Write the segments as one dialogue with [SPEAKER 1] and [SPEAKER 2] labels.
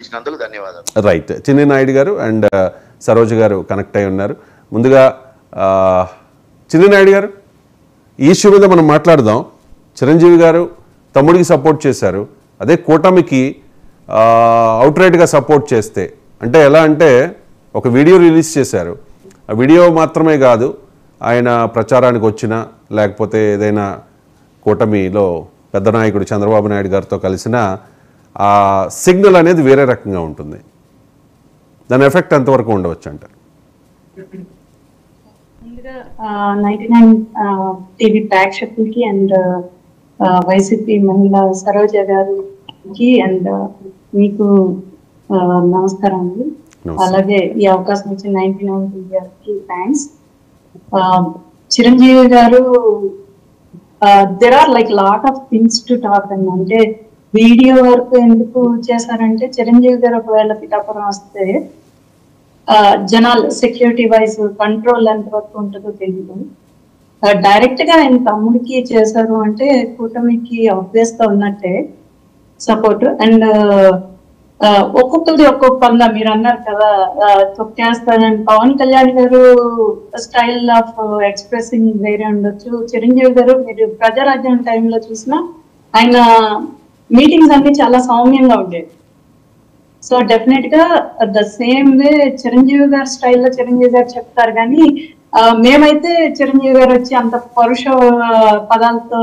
[SPEAKER 1] ఇచ్చినందుకు ధన్యవాదాలు.
[SPEAKER 2] రైట్. చిన్ని నాయుడు గారు అండ్ సరోజ గారు కనెక్ట్ అయి ఉన్నారు. ముందుగా చిన్ని నాయుడు గారు, ఈ ఇష్యూ మీద మనం మాట్లాడదాం. చిరంజీవి గారు తమ్ముడికి సపోర్ట్ చేశారు, అదే కూటమికి అవుట్రైట్గా సపోర్ట్ చేస్తే అంటే ఎలా అంటే ఒక వీడియో రిలీజ్ చేశారు. ఆ వీడియో మాత్రమే కాదు, ఆయన ప్రచారానికి వచ్చినా లేకపోతే ఏదైనా కూటమిలో పెద్ద నాయకుడు చంద్రబాబు నాయుడు గారితో కలిసిన ఆ సిగ్నల్ అనేది వేరే రకంగా ఉంటుంది. దాని ఎఫెక్ట్ ఎంతవరకు ఉండవచ్చు అంటారు?
[SPEAKER 3] ముందుగా 99 టీవీ ప్రేక్షకులకి అండ్ వైసీపీ మహిళా సరోజ గారికి అండ్ మీకు నమస్కారం అండి. అలాగే ఈ అవకాశం ఇచ్చిన 99 టీవీ గారికి thanks. Chiranjeevi garu there are like lot of things to talk అండి. అంటే వీడియో వరకు ఎందుకు చేశారంటే చిరంజీవి గారు ఒకవేళ పిఠాపురం వస్తే జనాలు సెక్యూరిటీ వైజ్ కంట్రోల్ ఎంత వరకు ఉంటుందో తెలియదు. డైరెక్ట్ గా ఆయన తమ్ముడికి చేశారు అంటే కూటమికి ఆబ్వియస్ గా ఉన్నట్టే సపోర్ట్. అండ్ ఒక్కొక్కరిది ఒక్కొక్కగా మీరు అన్నారు కదా తొక్కేస్తానని. పవన్ కళ్యాణ్ గారు స్టైల్ ఆఫ్ ఎక్స్ప్రెసింగ్ వేరే ఉండొచ్చు. చిరంజీవి గారు మీరు ప్రజారాజ్యం టైంలో చూసినా ఆయన మీటింగ్స్ అన్ని చాలా సౌమ్యంగా ఉండేవి. సో డెఫినెట్ గా ద సేమ్ వే చిరంజీవి గారి స్టైల్లో చిరంజీవి గారు చెప్తారు. కానీ మేమైతే చిరంజీవి గారు వచ్చి అంత పరుష పదాలతో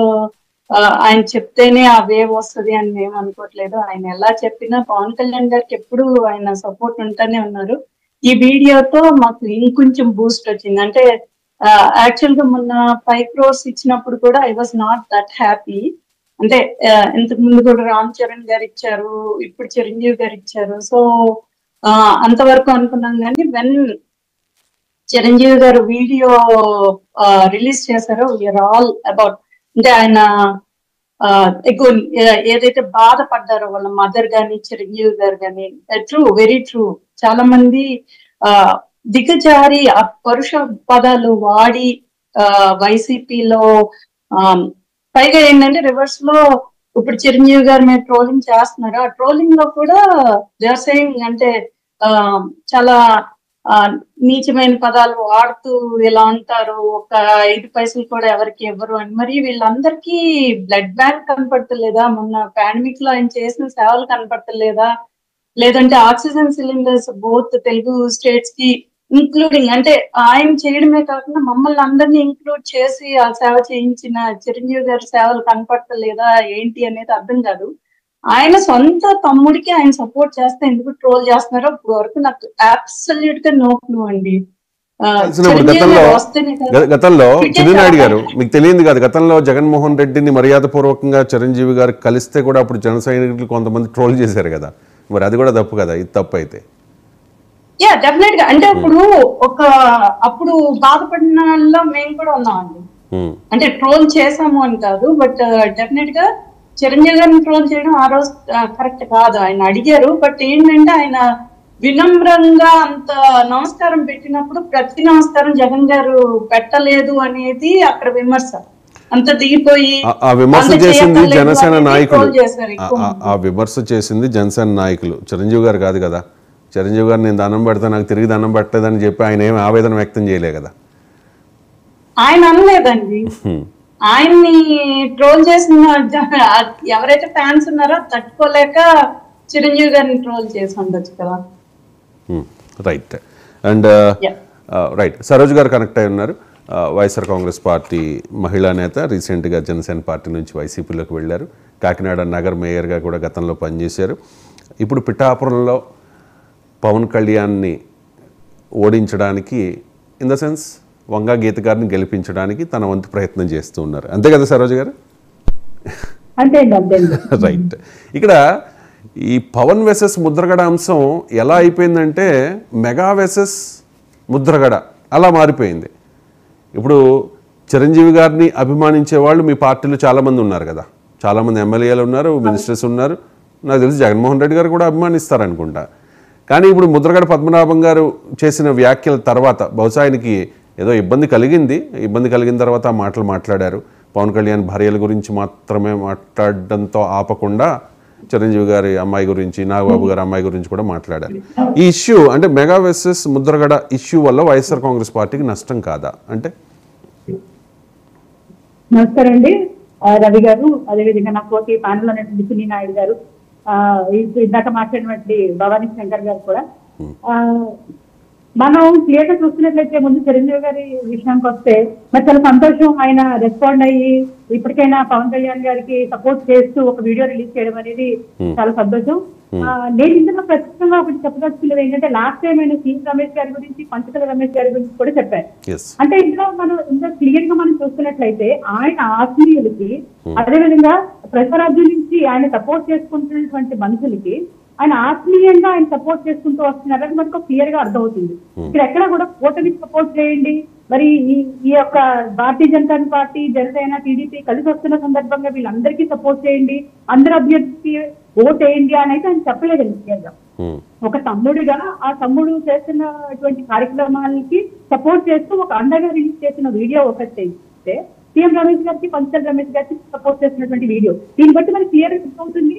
[SPEAKER 3] ఆయన చెప్తేనే ఆ వేవ్ వస్తుంది అని మేము అనుకోవట్లేదు. ఆయన ఎలా చెప్పినా పవన్ కళ్యాణ్ గారికి ఎప్పుడు ఆయన సపోర్ట్ ఉంటూనే ఉన్నారు. ఈ వీడియోతో మాకు ఇంకొంచెం బూస్ట్ వచ్చింది. అంటే యాక్చువల్ గా మొన్న 5 crores ఇచ్చినప్పుడు కూడా I was not that happy. అంటే ఇంతకు ముందు కూడా రామ్ చరణ్ గారు ఇచ్చారు, ఇప్పుడు చిరంజీవి గారు ఇచ్చారు. సో అంతవరకు అనుకున్నాం. కానీ వెన్ చిరంజీవి గారు వీడియో రిలీజ్ చేశారో వీఆర్ ఆల్ అబౌట్, అంటే ఆయన ఎక్కువ ఏదైతే బాధపడ్డారో వాళ్ళ మదర్ గాని చిరంజీవి గారు గాని, ట్రూ, వెరీ ట్రూ. చాలా మంది దిగజారి ఆ పరుష పదాలు వాడి వైసీపీలో పైగా ఏంటంటే రివర్స్ లో ఇప్పుడు చిరంజీవి గారి మీద ట్రోలింగ్ చేస్తున్నారు. ఆ ట్రోలింగ్ లో కూడా దే ఆర్ సేయింగ్ అంటే చాలా నీచమైన పదాలు వాడుతూ ఇలా అంటారు, ఒక 5 పైసలు కూడా ఎవరికి ఇవ్వరు అని. మరి వీళ్ళందరికీ బ్లడ్ బ్యాంక్ కనపడతలేదా? మొన్న పాండమిక్ లో ఆయన చేసిన సేవలు కనపడతలేదా? లేదంటే oxygen cylinders both Telugu states కి ఇంక్లూడింగ్, అంటే ఆయన చేయడమే కాకుండా మమ్మల్ని అందరినీ ఇంక్లూడ్ చేసి ఆ సేవ చేయించిన చిరంజీవి గారి సేవలు కనపడతలేదా ఏంటి అనేది అర్థం కాదు. ఆయన సొంత తమ్ముడికి ఆయన సపోర్ట్ చేస్తే ఎందుకు ట్రోల్ చేస్తున్నారో ఇప్పుడు వరకు నాకు అబ్సల్యూట్ గా నో క్లూ అండి.
[SPEAKER 2] గతంలో చిరంజీవి గారు మీకు తెలియదు కాదు, గతంలో జగన్మోహన్ రెడ్డిని మర్యాద పూర్వకంగా చిరంజీవి గారు కలిస్తే కూడా అప్పుడు జన సైనికులు కొంతమంది ట్రోల్ చేశారు కదా. మరి అది కూడా తప్పు కదా, ఇది తప్పు అయితే?
[SPEAKER 3] యా డెఫినెట్ గా. అంటే అప్పుడు బాధపడిన మేము కూడా ఉన్నామండి. అంటే ట్రోల్ చేసాము అని కాదు, బట్ డెఫినెట్ గా చిరంజీవి గారిని ట్రోల్ చేయడం ఆ రోజు కరెక్ట్ కాదు. ఆయన అడిగారు, బట్ ఏంటంటే ఆయన వినమ్రంగా అంత నమస్కారం పెట్టినప్పుడు ప్రతి నమస్కారం జగన్ గారు పెట్టలేదు అనేది అక్కడ విమర్శ. అంత దిగిపోయి
[SPEAKER 2] ఆ విమర్శ చేసింది జనసేన నాయకులు, ఆ విమర్శ చేసింది జనసేన నాయకులు, చిరంజీవి గారు కాదు కదా. చిరంజీవి గారు నేను దండం పెడతా, నాకు తిరిగి దండం పెట్టలేదని చెప్పి ఆయన ఏమి ఆవేదన వ్యక్తం చేయలే కదా.
[SPEAKER 3] ఆయన అనలేదండి. ఆయన్ని ట్రోల్ చేసిన ఎవరైతే ఫ్యాన్స్ ఉన్నారో తట్టుకోలేక చిరంజీవి గారిని ట్రోల్ చేసి ఉండొచ్చు కదా.
[SPEAKER 2] రైట్. అండ్ రైట్, సరోజ్ గారు కనెక్ట్ అయి ఉన్నారు. వైఎస్ఆర్ కాంగ్రెస్ పార్టీ మహిళా నేత, రీసెంట్గా జనసేన పార్టీ నుంచి వైసీపీలోకి వెళ్ళారు. కాకినాడ నగర్ మేయర్గా కూడా గతంలో పనిచేశారు. ఇప్పుడు పిఠాపురంలో పవన్ కళ్యాణ్ని ఓడించడానికి, ఇన్ ద సెన్స్ వంగా గీత గారిని గెలిపించడానికి తన వంతు ప్రయత్నం చేస్తూ ఉన్నారు. అంతే కదా సరోజ గారు? రైట్. ఇక్కడ ఈ పవన్ వెసెస్ ముద్రగడ అంశం ఎలా అయిపోయిందంటే మెగా వెసెస్ ముద్రగడ అలా మారిపోయింది. ఇప్పుడు చిరంజీవి గారిని అభిమానించే వాళ్ళు మీ పార్టీలో చాలామంది ఉన్నారు కదా, చాలామంది ఎమ్మెల్యేలు ఉన్నారు, మినిస్టర్స్ ఉన్నారు. నాకు తెలిసి జగన్మోహన్ రెడ్డి గారు కూడా అభిమానిస్తారనుకుంటా. కానీ ఇప్పుడు ముద్రగడ పద్మనాభం గారు చేసిన వ్యాఖ్యల తర్వాత బహుశా ఆయనకి ఏదో ఇబ్బంది కలిగిన తర్వాత ఆ మాటలు మాట్లాడారు. పవన్ కళ్యాణ్ భార్యల గురించి మాత్రమే మాట్లాడడంతో ఆపకుండా చిరంజీవి గారి అమ్మాయి గురించి, నాగబాబు గారి అమ్మాయి గురించి కూడా మాట్లాడారు. ఈ ఇష్యూ అంటే మెగా వర్సెస్ ముద్రగడ ఇష్యూ వల్ల వైఎస్ఆర్ కాంగ్రెస్ పార్టీకి నష్టం కాదా అంటే?
[SPEAKER 1] నమస్కారం అండి రవి గారు, అదేవిధంగా నా పోటీ ప్యానల్ అనేటువంటి సునీ నాయుడు గారు, ఇందాక మాట్లాడినటువంటి భవానీ శంకర్ గారు కూడా. మనం క్లియర్ గా చూస్తున్నట్లయితే ముందు చిరంజీవి గారి విషయానికి వస్తే మరి చాలా సంతోషం, ఆయన రెస్పాండ్ అయ్యి ఇప్పటికైనా పవన్ కళ్యాణ్ గారికి సపోర్ట్ చేస్తూ ఒక వీడియో రిలీజ్ చేయడం అనేది చాలా సంతోషం. నేను ఇందులో ప్రత్యేకంగా ఒకటి చెప్పదలుచుకున్నది ఏంటంటే, లాస్ట్ టైం ఆయన సీఎం రమేష్ గారి గురించి, పంచకల రమేష్ గారి గురించి కూడా చెప్పారు. అంటే ఇందులో క్లియర్ గా మనం చూస్తున్నట్లయితే ఆయన ఆత్మీయులకి, అదేవిధంగా ప్రజారాజ్యం నుంచి ఆయన సపోర్ట్ చేసుకుంటున్నటువంటి మనుషులకి ఆయన ఆత్మీయంగా ఆయన సపోర్ట్ చేసుకుంటూ వస్తున్నారని మనకు క్లియర్ గా అర్థమవుతుంది. ఇక్కడ ఎక్కడ కూడా కూటమికి సపోర్ట్ చేయండి, మరి ఈ యొక్క భారతీయ జనతా పార్టీ, జనసేన, టీడీపీ కలిసి వస్తున్న సందర్భంగా వీళ్ళందరికీ సపోర్ట్ చేయండి, అందరి అభ్యర్థికి ఓట్ వేయండి అని అయితే ఆయన చెప్పలేదండి క్లియర్ గా. ఒక తమ్ముడిగా ఆ తమ్ముడు చేస్తున్నటువంటి కార్యక్రమాలకి సపోర్ట్ చేస్తూ ఒక అండగా రిలీజ్ చేసిన వీడియో ఒకటి చేస్తే, సీఎం రమేష్ గారికి, పంచల్ రమేష్ గారికి సపోర్ట్ చేసినటువంటి వీడియో, దీన్ని బట్టి మనకి క్లియర్ గా అవుతుంది